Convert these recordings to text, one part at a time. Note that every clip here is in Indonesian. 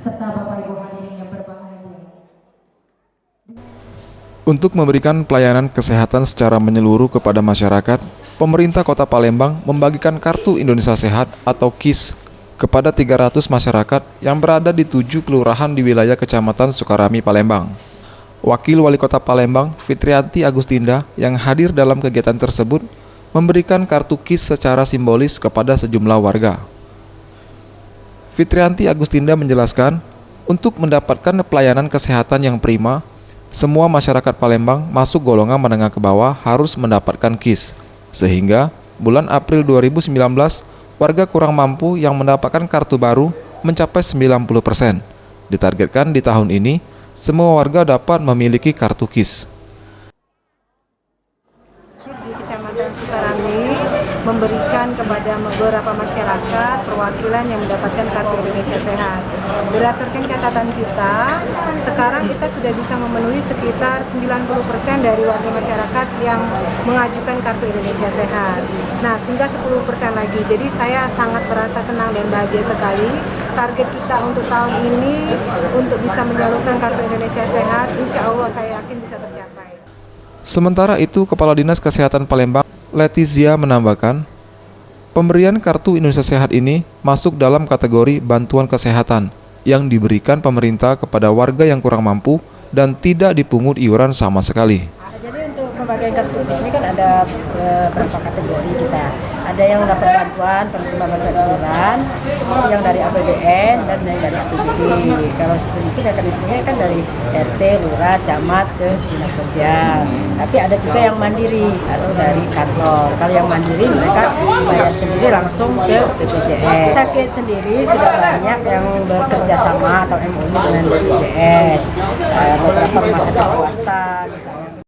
serta Bapak Ibu hadirin yang berbahagia. Untuk memberikan pelayanan kesehatan secara menyeluruh kepada masyarakat, pemerintah Kota Palembang membagikan Kartu Indonesia Sehat atau KIS kepada 300 masyarakat yang berada di 7 kelurahan di wilayah Kecamatan Sukarami, Palembang. Wakil Wali Kota Palembang, Fitrianti Agustinda, yang hadir dalam kegiatan tersebut, memberikan kartu KIS secara simbolis kepada sejumlah warga. Fitrianti Agustinda menjelaskan, untuk mendapatkan pelayanan kesehatan yang prima, semua masyarakat Palembang masuk golongan menengah ke bawah harus mendapatkan KIS. Sehingga bulan April 2019, warga kurang mampu yang mendapatkan kartu baru mencapai 90%. Ditargetkan di tahun ini, semua warga dapat memiliki kartu KIS. Di Kecamatan Sukarami memberikan kepada beberapa masyarakat perwakilan yang mendapatkan Kartu Indonesia Sehat. Berdasarkan catatan kita, sekarang kita sudah bisa memenuhi sekitar 90% dari warga masyarakat yang mengajukan Kartu Indonesia Sehat. Nah, tinggal 10% lagi. Jadi saya sangat merasa senang dan bahagia sekali. Target kita untuk tahun ini untuk bisa menyalurkan Kartu Indonesia Sehat, insya Allah saya yakin bisa tercapai. Sementara itu, Kepala Dinas Kesehatan Palembang, Letizia, menambahkan, pemberian Kartu Indonesia Sehat ini masuk dalam kategori bantuan kesehatan yang diberikan pemerintah kepada warga yang kurang mampu dan tidak dipungut iuran sama sekali. Jadi untuk pembagian kartu KIS ini kan ada beberapa kategori kita. Ada yang dapat bantuan, penerima bantuan iuran, seperti yang dari APBN dan dari APBD. Kalau seperti itu mekanismenya kan dari RT, lurah, camat ke dinas sosial. Tapi ada juga yang mandiri atau dari kantor. Kalau yang mandiri mereka bayar sendiri langsung ke BPJS. Sakit sendiri sudah banyak yang bekerja sama atau MOU dengan BPJS. Beberapa rumah sakit swasta misalnya.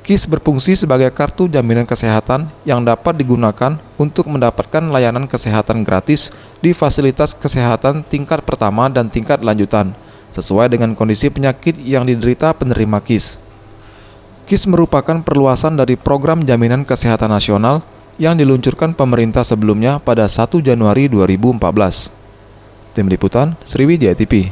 KIS berfungsi sebagai kartu jaminan kesehatan yang dapat digunakan untuk mendapatkan layanan kesehatan gratis di fasilitas kesehatan tingkat pertama dan tingkat lanjutan, sesuai dengan kondisi penyakit yang diderita penerima KIS. KIS merupakan perluasan dari program jaminan kesehatan nasional yang diluncurkan pemerintah sebelumnya pada 1 Januari 2014. Tim Liputan, Sriwijaya TV.